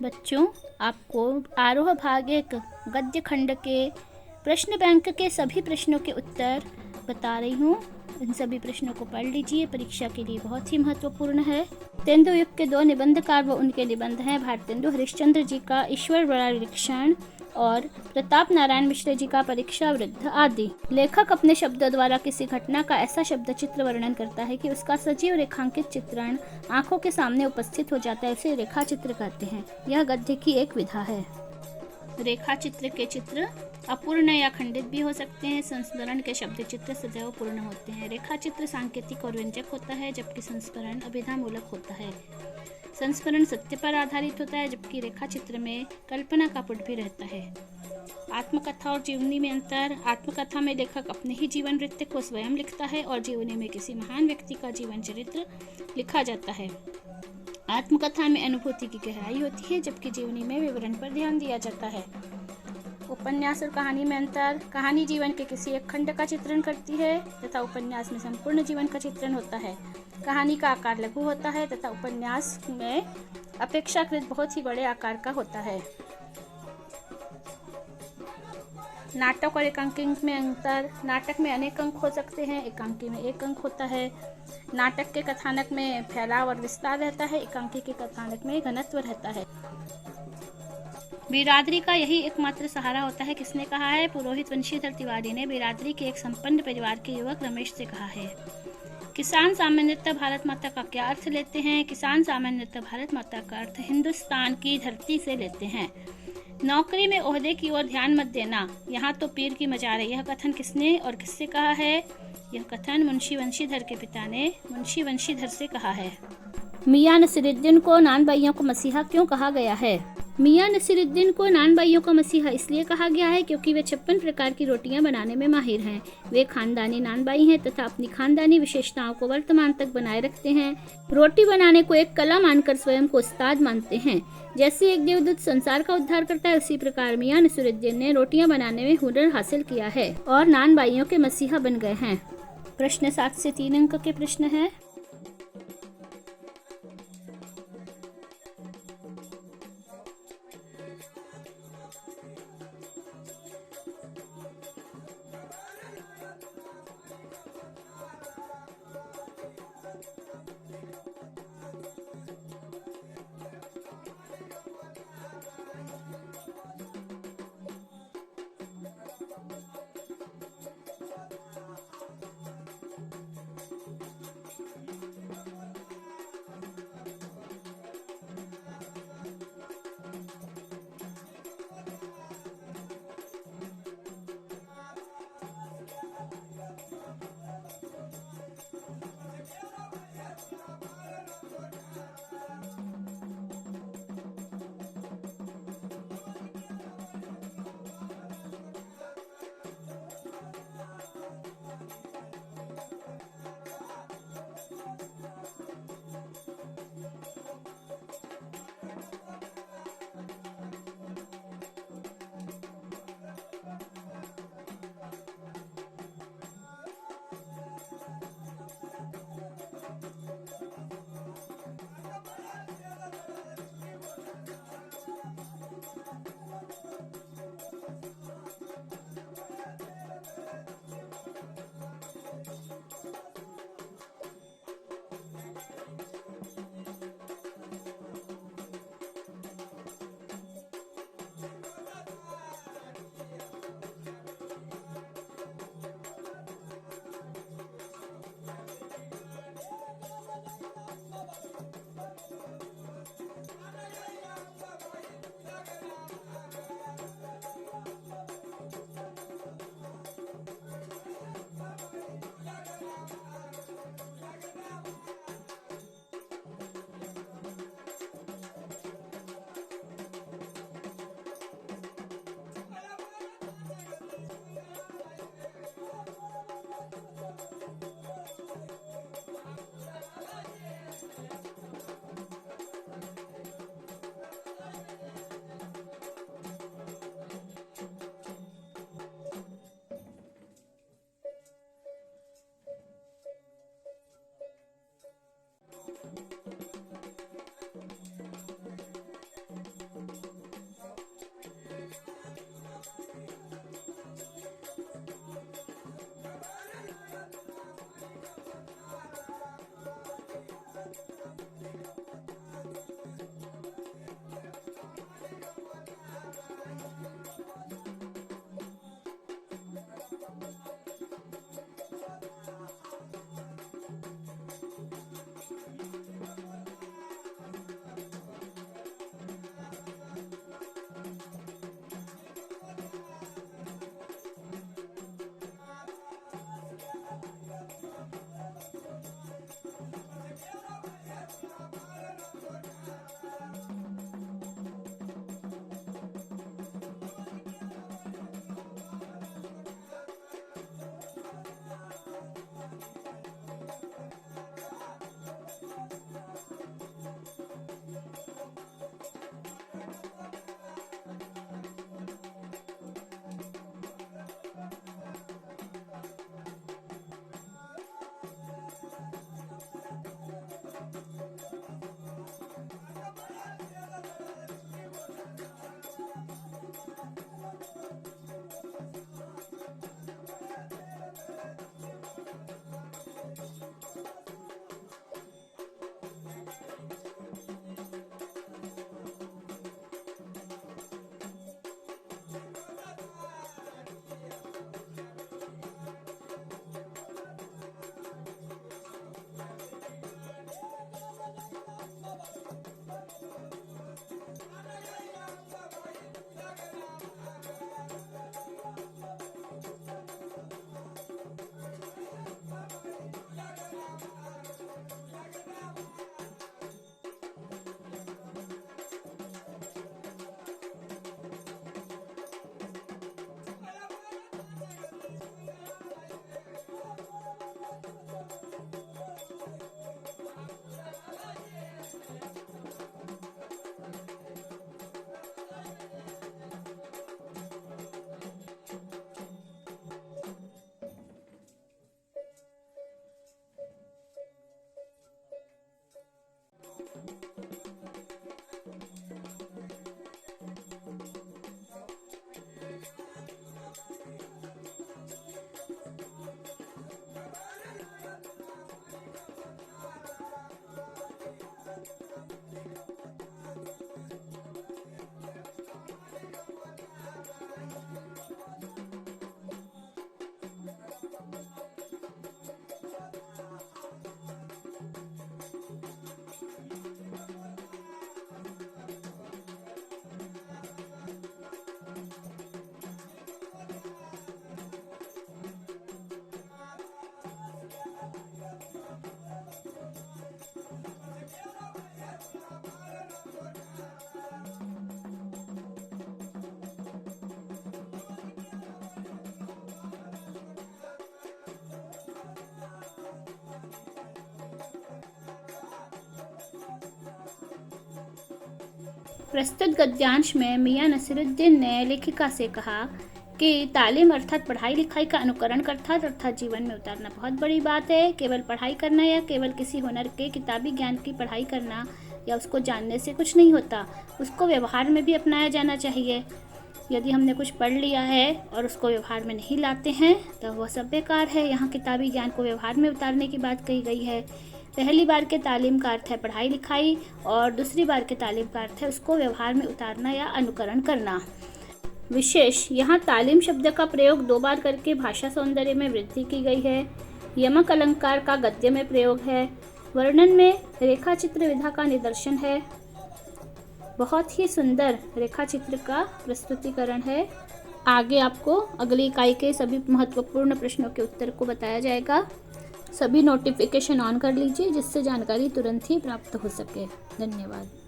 बच्चों, आपको आरोह भाग 1 गद्य खंड के प्रश्न बैंक के सभी प्रश्नों के उत्तर बता रही हूँ। इन सभी प्रश्नों को पढ़ लीजिए, परीक्षा के लिए बहुत ही महत्वपूर्ण है। तेंदुयुग के 2 निबंधकार व उनके निबंध हैं भारतेंदु हरिश्चंद्र जी का ईश्वर बड़ा निरीक्षण और प्रताप नारायण मिश्र जी का परीक्षा वृद्ध आदि। लेखक अपने शब्दों द्वारा किसी घटना का ऐसा शब्द चित्र वर्णन करता है कि उसका सजीव रेखांकित चित्रण आंखों के सामने उपस्थित हो जाता है, उसे रेखा चित्र कहते हैं। यह गद्य की एक विधा है। रेखा चित्र के चित्र अपूर्ण या खंडित भी हो सकते हैं। संस्मरण के शब्द चित्र सदैव पूर्ण होते हैं। रेखा चित्र सांकेतिक और व्यंजक होता है, जबकि संस्मरण अभिधामूलक होता है। संस्मरण सत्य पर आधारित होता है, जबकि रेखा चित्र में कल्पना का पुट भी रहता है। आत्मकथा और जीवनी में अंतर। आत्मकथा में लेखक अपने ही जीवन वृत्त को स्वयं लिखता है और जीवनी में किसी महान व्यक्ति का जीवन चरित्र लिखा जाता है। आत्मकथा में अनुभूति की गहराई होती है, जबकि जीवनी में विवरण पर ध्यान दिया जाता है। उपन्यास और कहानी में अंतर। कहानी जीवन के किसी एक खंड का चित्रण करती है तथा उपन्यास में संपूर्ण जीवन का चित्रण होता है। कहानी का आकार लघु होता है तथा उपन्यास में अपेक्षाकृत बहुत ही बड़े आकार का होता है। नाटक और एकांकी में अंतर। नाटक में अनेक अंक हो सकते हैं, एकांकी में एक अंक होता है। नाटक के कथानक में फैलाव और विस्तार रहता है, एकांकी के कथानक में घनत्व रहता है। बिरादरी का यही एकमात्र सहारा होता है। किसने कहा है? पुरोहित वंशीधर तिवारी ने बिरादरी के एक संपन्न परिवार के युवक रमेश से कहा है। किसान सामान्यतः भारत माता का क्या अर्थ लेते हैं? किसान सामान्यतः भारत माता का अर्थ हिंदुस्तान की धरती से लेते हैं। नौकरी में ओहदे की ओर ध्यान मत देना, यहाँ तो पीर की मजार है। यह कथन किसने और किससे कहा है? यह कथन मुंशी वंशीधर के पिता ने मुंशी वंशीधर से कहा है। मियां नसीरुद्दीन को नानबाइयों का मसीहा क्यों कहा गया है? मियां नसीरुद्दीन को नानबाइयों का मसीहा इसलिए कहा गया है क्योंकि वे 56 प्रकार की रोटियां बनाने में माहिर हैं। वे खानदानी नानबाई हैं तथा अपनी खानदानी विशेषताओं को वर्तमान तक बनाए रखते हैं। रोटी बनाने को एक कला मानकर स्वयं को उस्ताद मानते हैं। जैसे एक देवदूत संसार का उद्धार करता है, उसी प्रकार मियां नसीरुद्दीन ने रोटियां बनाने में हुनर हासिल किया है और नानबाइयों के मसीहा बन गए हैं। प्रश्न 7 से 3 अंक के प्रश्न है। प्रस्तुत गद्यांश में मियां नसीरुद्दीन ने लेखिका से कहा कि तालीम अर्थात पढ़ाई लिखाई का अनुकरण करता अर्थात जीवन में उतारना बहुत बड़ी बात है। केवल पढ़ाई करना या केवल किसी हुनर के किताबी ज्ञान की पढ़ाई करना या उसको जानने से कुछ नहीं होता, उसको व्यवहार में भी अपनाया जाना चाहिए। यदि हमने कुछ पढ़ लिया है और उसको व्यवहार में नहीं लाते हैं तो वह सब बेकार है। यहाँ किताबी ज्ञान को व्यवहार में उतारने की बात कही गई है। पहली बार के तालीम का अर्थ है पढ़ाई लिखाई और दूसरी बार के तालीम का अर्थ है उसको व्यवहार में उतारना या अनुकरण करना। विशेष यहाँ तालीम शब्द का प्रयोग 2 बार करके भाषा सौंदर्य में वृद्धि की गई है। यमक अलंकार का गद्य में प्रयोग है। वर्णन में रेखा चित्र विधा का निदर्शन है। बहुत ही सुंदर रेखा चित्र का प्रस्तुतिकरण है। आगे आपको अगली इकाई के सभी महत्वपूर्ण प्रश्नों के उत्तर को बताया जाएगा। सभी नोटिफिकेशन ऑन कर लीजिए जिससे जानकारी तुरंत ही प्राप्त हो सके। धन्यवाद।